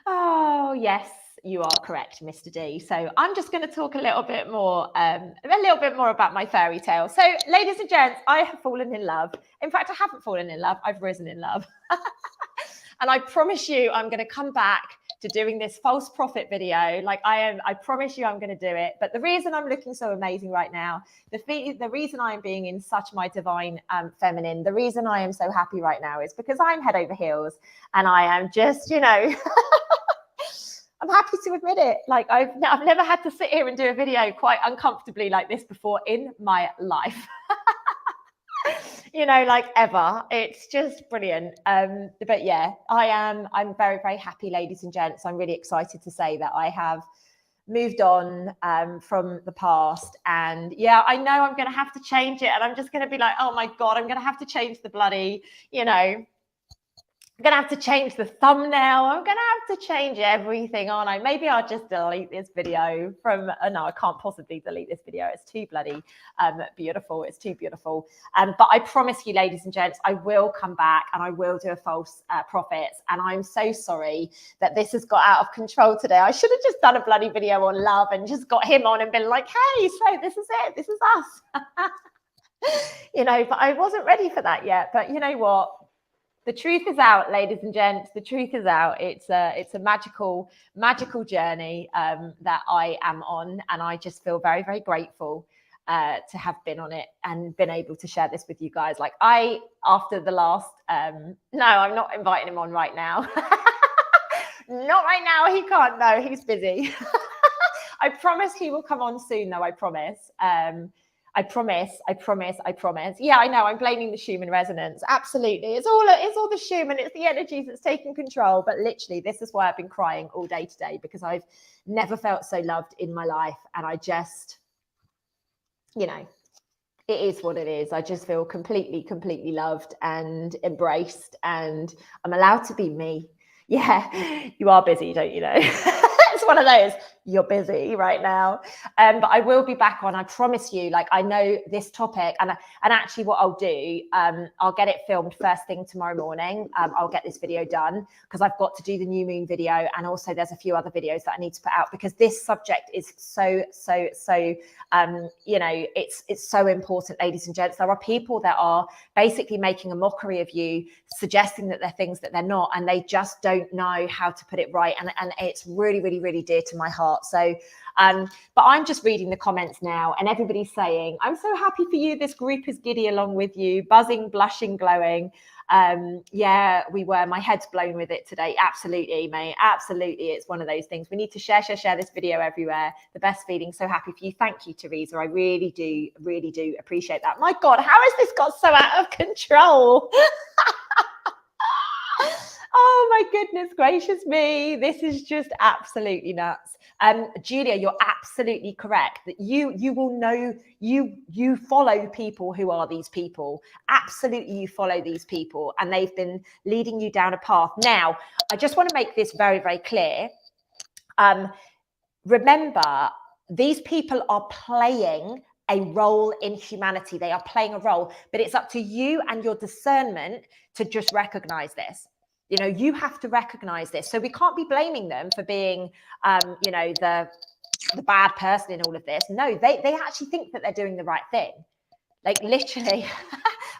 oh, yes. You are correct, Mr. D. So I'm just going to talk a little bit more about my fairy tale. So, ladies and gents, I have fallen in love. In fact, I haven't fallen in love. I've risen in love. And I promise you, I'm going to come back to doing this false prophet video. Like I promise you I'm going to do it. But the reason I'm looking so amazing right now, the reason I'm being in such my divine feminine, the reason I am so happy right now is because I'm head over heels and I am just, I'm happy to admit it. Like I've never had to sit here and do a video quite uncomfortably like this before in my life. Like ever. It's just brilliant. But yeah, I'm very, very happy, ladies and gents. I'm really excited to say that I have moved on from the past. And yeah, I know I'm going to have to change it. And I'm just going to be like, oh my God, I'm going to have to change the bloody, I'm going to have to change the thumbnail. I'm going to have to change everything, aren't I? Maybe I'll just delete this video from, no, I can't possibly delete this video. It's too bloody beautiful. It's too beautiful. But I promise you, ladies and gents, I will come back and I will do a false prophets. And I'm so sorry that this has got out of control today. I should have just done a bloody video on love and just got him on and been like, hey, so this is it. This is us. But I wasn't ready for that yet. But you know what? The truth is out, ladies and gents. The truth is out. It's a magical journey that I am on, and I just feel very, very grateful to have been on it and been able to share this with you guys. Like after the last, no, I'm not inviting him on right now. Not right now. He can't. No, he's busy. I promise he will come on soon, though. I promise. I promise. Yeah, I know. I'm blaming the Schumann resonance. Absolutely. It's all the Schumann. It's the energies that's taking control. But literally, this is why I've been crying all day today, because I've never felt so loved in my life. And I just, it is what it is. I just feel completely loved and embraced, and I'm allowed to be me. Yeah, you are busy, don't you know? It's one of those, you're busy right now. But I will be back on, I promise you. Like, I know this topic, and actually what I'll do, I'll get it filmed first thing tomorrow morning. I'll get this video done because I've got to do the new moon video, and also there's a few other videos that I need to put out because this subject is so you know, it's so important, ladies and gents. There are people that are basically making a mockery of you, suggesting that they're things that they're not, and they just don't know how to put it right. And it's really dear to my heart. So but I'm just reading the comments now, and everybody's saying, I'm so happy for you, this group is giddy along with you, buzzing, blushing, glowing. Yeah, we were. My head's blown with it today. Absolutely, mate. Absolutely. It's one of those things. We need to share this video everywhere. The best feeling. So happy for you. Thank you, Teresa. I really do appreciate that. My God, how has this got so out of control? Oh my goodness gracious me. This is just absolutely nuts. Julia, you're absolutely correct that you will know, you follow people who are these people. Absolutely, you follow these people, and they've been leading you down a path. Now, I just want to make this very clear. Remember, these people are playing a role in humanity. They are playing a role, but it's up to you and your discernment to just recognize this. You know, you have to recognize this. So we can't be blaming them for being, you know, the bad person in all of this. No, they actually think that they're doing the right thing. Like, literally.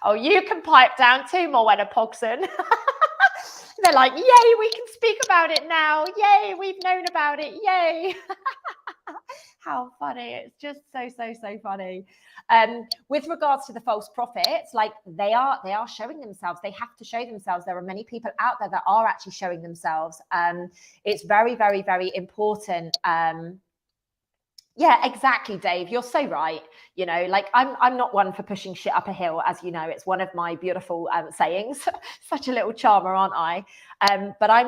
Oh, you can pipe down too, Morwenna Pogson. They're like, yay, we can speak about it now. Yay, we've known about it. Yay. How funny. It's just so funny. With regards to the false prophets, like, they are showing themselves. They have to show themselves. There are many people out there that are actually showing themselves. It's very important. Yeah, exactly, Dave. You're so right. You know, like, I'm not one for pushing shit up a hill, as you know. It's one of my beautiful sayings. Such a little charmer, aren't I? But I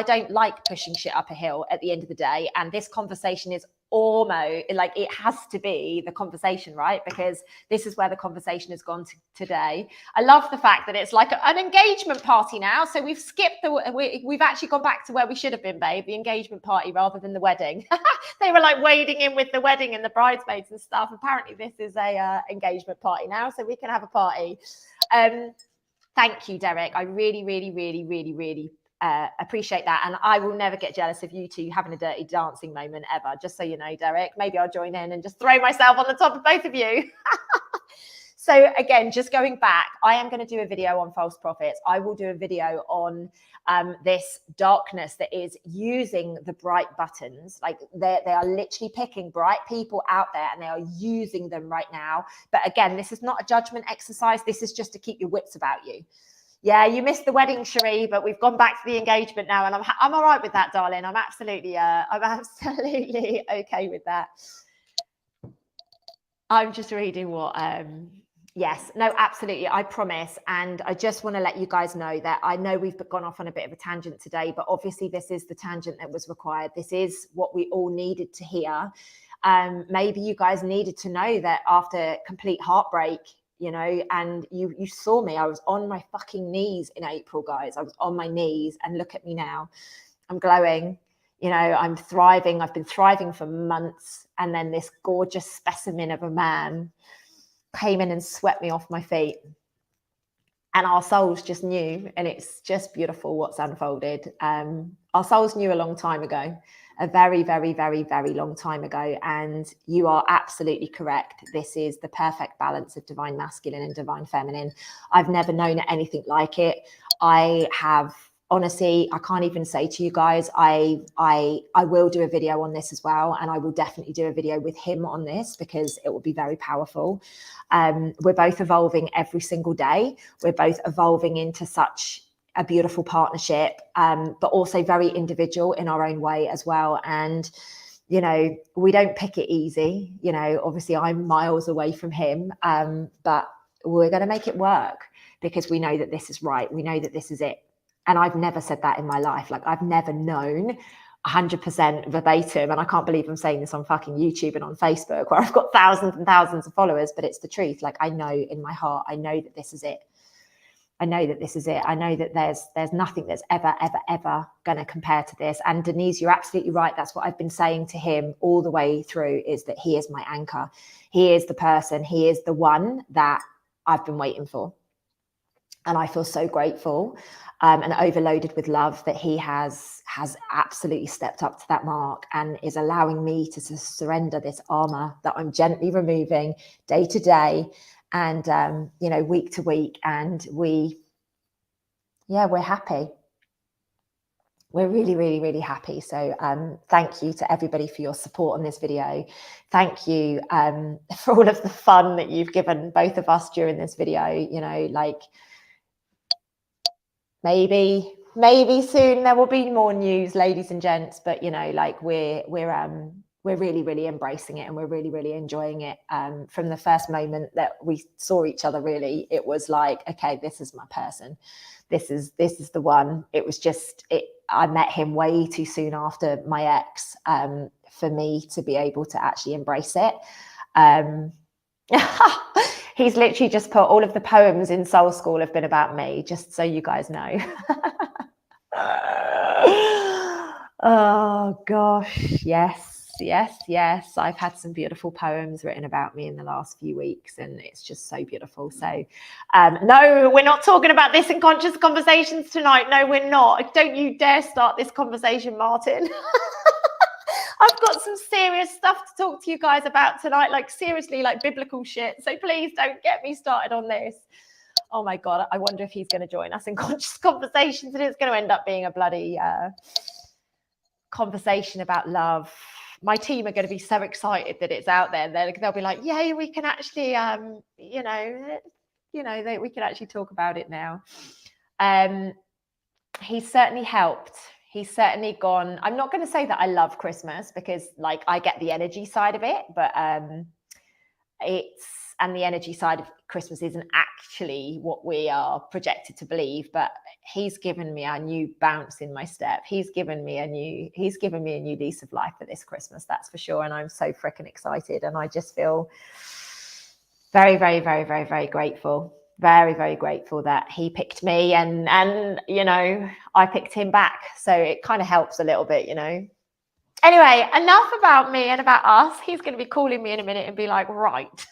don't like pushing shit up a hill at the end of the day. And this conversation is almost like, it has to be the conversation, right? Because this is where the conversation has gone to today. I love the fact that it's like an engagement party now. So we've skipped we've actually gone back to where we should have been, babe, the engagement party rather than the wedding. They were like wading in with the wedding and the bridesmaids and stuff. Apparently this is a engagement party now, so we can have a party. Thank you, Derek. I really appreciate that, and I will never get jealous of you two having a dirty dancing moment ever, just so you know, Derek. Maybe I'll join in and just throw myself on the top of both of you. So again, just going back, I am going to do a video on false prophets. I will do a video on this darkness that is using the bright buttons. Like, they are literally picking bright people out there, and they are using them right now. But again, this is not a judgment exercise. This is just to keep your wits about you. Yeah, you missed the wedding, Cherie, but we've gone back to the engagement now, and I'm all right with that, darling. I'm absolutely okay with that. I'm just reading what yes, no, absolutely, I promise. And I just want to let you guys know that I know we've gone off on a bit of a tangent today, but obviously this is the tangent that was required. This is what we all needed to hear. Maybe you guys needed to know that after complete heartbreak, you know, and you saw me, I was on my fucking knees in April, guys. I was on my knees, and look at me now. I'm glowing, you know, I'm thriving. I've been thriving for months. And then this gorgeous specimen of a man came in and swept me off my feet. And our souls just knew, and it's just beautiful what's unfolded. Our souls knew a long time ago, a very long time ago. And you are absolutely correct. This is the perfect balance of divine masculine and divine feminine. I've never known anything like it. I have, honestly, I can't even say to you guys, I will do a video on this as well. And I will definitely do a video with him on this, because it will be very powerful. We're both evolving every single day. We're both evolving into such a beautiful partnership, but also very individual in our own way as well. And, you know, we don't pick it easy. You know, obviously I'm miles away from him, but we're going to make it work, because we know that this is right. We know that this is it. And I've never said that in my life. Like, I've never known 100% verbatim. And I can't believe I'm saying this on fucking YouTube and on Facebook, where I've got thousands and thousands of followers, but it's the truth. Like, I know in my heart, I know that this is it. I know that this is it. I know that there's nothing that's ever going to compare to this. And Denise, you're absolutely right. That's what I've been saying to him all the way through, is that he is my anchor. He is the person, he is the one that I've been waiting for. And I feel so grateful and overloaded with love that he has absolutely stepped up to that mark and is allowing me to surrender this armor that I'm gently removing day to day and, week to week. And we're happy. We're really, really, really happy. So thank you to everybody for your support on this video. Thank you for all of the fun that you've given both of us during this video. Maybe soon there will be more news, ladies and gents, but we're really, really embracing it, and we're really, really enjoying it. From the first moment that we saw each other, really, it was like, okay, this is my person. This is the one. It was just it. I met him way too soon after my ex for me to be able to actually embrace it. He's literally just put all of the poems in Soul School have been about me, just so you guys know. Oh gosh, yes. I've had some beautiful poems written about me in the last few weeks, and it's just so beautiful. So no, we're not talking about this in Conscious Conversations tonight. No, we're not. Don't you dare start this conversation, Martin. I've got some serious stuff to talk to you guys about tonight, like seriously, like biblical shit. So please don't get me started on this. Oh my God, I wonder if he's going to join us in Conscious Conversations, and it's going to end up being a bloody conversation about love. My team are going to be so excited that it's out there. They'll be like, yay, we can actually, we can actually talk about it now. He's certainly helped. He's certainly gone. I'm not going to say that I love Christmas, because I get the energy side of it, but the energy side of Christmas isn't actually what we are projected to believe. But he's given me a new bounce in my step. He's given me a new lease of life for this Christmas, that's for sure. And I'm so freaking excited, and I just feel very, very, very, very, very grateful. Very, very grateful that he picked me and I picked him back. So it kind of helps a little bit, Anyway, enough about me and about us. He's going to be calling me in a minute and be like, right.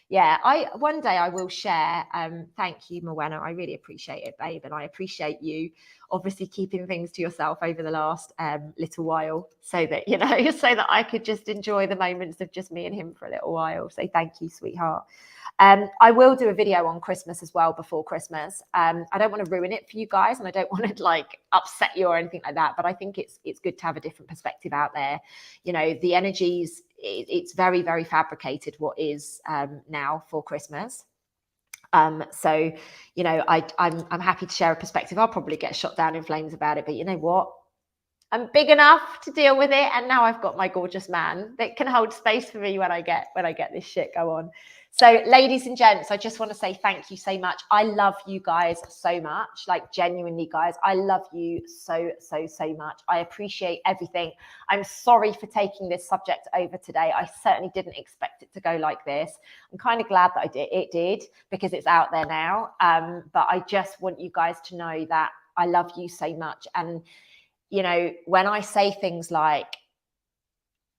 Yeah, one day I will share. Thank you, Morwenna. I really appreciate it, babe. And I appreciate you obviously keeping things to yourself over the last little while, so that, so that I could just enjoy the moments of just me and him for a little while. So thank you, sweetheart. I will do a video on Christmas as well before Christmas. I don't want to ruin it for you guys, and I don't want to upset you or anything like that, but I think it's good to have a different perspective out there. The energies, it's very, very fabricated what is now for Christmas. So I'm happy to share a perspective. I'll probably get shot down in flames about it, but you know what? I'm big enough to deal with it, and now I've got my gorgeous man that can hold space for me when I get this shit go on. So, ladies and gents, I just want to say thank you so much. I love you guys so much, genuinely, guys. I love you so, so, so much. I appreciate everything. I'm sorry for taking this subject over today. I certainly didn't expect it to go like this. I'm kind of glad that it did, because it's out there now. But I just want you guys to know that I love you so much. And when I say things like,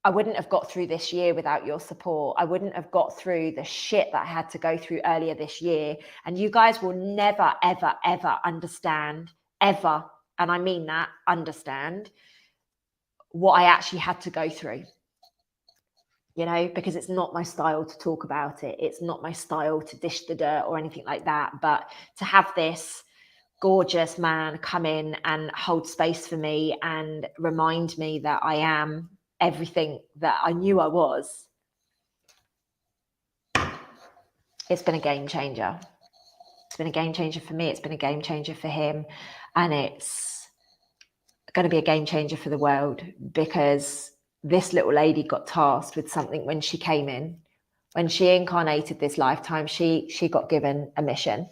I wouldn't have got through this year without your support. I wouldn't have got through the shit that I had to go through earlier this year. And you guys will never, ever, ever understand, ever, and I mean that, understand what I actually had to go through. Because it's not my style to talk about it. It's not my style to dish the dirt or anything like that. But to have this gorgeous man come in and hold space for me and remind me that I am everything that I knew I was, it's been a game changer. It's been a game changer for me. It's been a game changer for him. And it's going to be a game changer for the world, because this little lady got tasked with something when she came in. When she incarnated this lifetime, she got given a mission,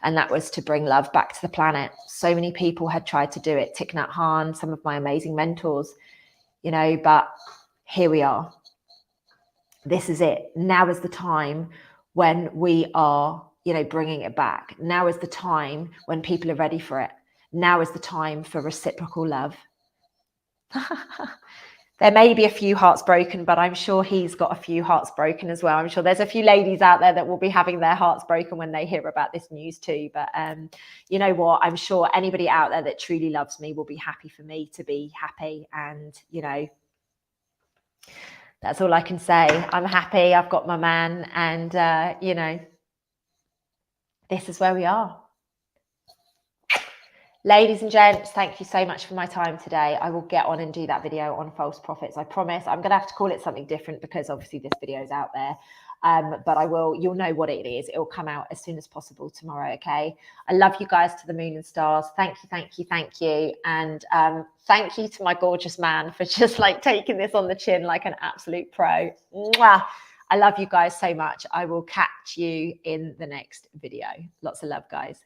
and that was to bring love back to the planet. So many people had tried to do it. Thich Nhat Hanh, some of my amazing mentors, but here we are. This is it. Now is the time when we are you know, bringing it back. Now is the time when people are ready for it. Now is the time for reciprocal love. There may be a few hearts broken, but I'm sure he's got a few hearts broken as well. I'm sure there's a few ladies out there that will be having their hearts broken when they hear about this news too. But you know what? I'm sure anybody out there that truly loves me will be happy for me to be happy. And, you know, that's all I can say. I'm happy. I've got my man. And, you know, this is where we are. Ladies and gents, thank you so much for my time today. I will get on and do that video on false prophets. I promise. I'm going to have to call it something different because obviously this video is out there. But I will, you'll know what it is. It will come out as soon as possible tomorrow. Okay. I love you guys to the moon and stars. Thank you, thank you, thank you. And thank you to my gorgeous man for just like taking this on the chin like an absolute pro. Mwah. I love you guys so much. I will catch you in the next video. Lots of love, guys.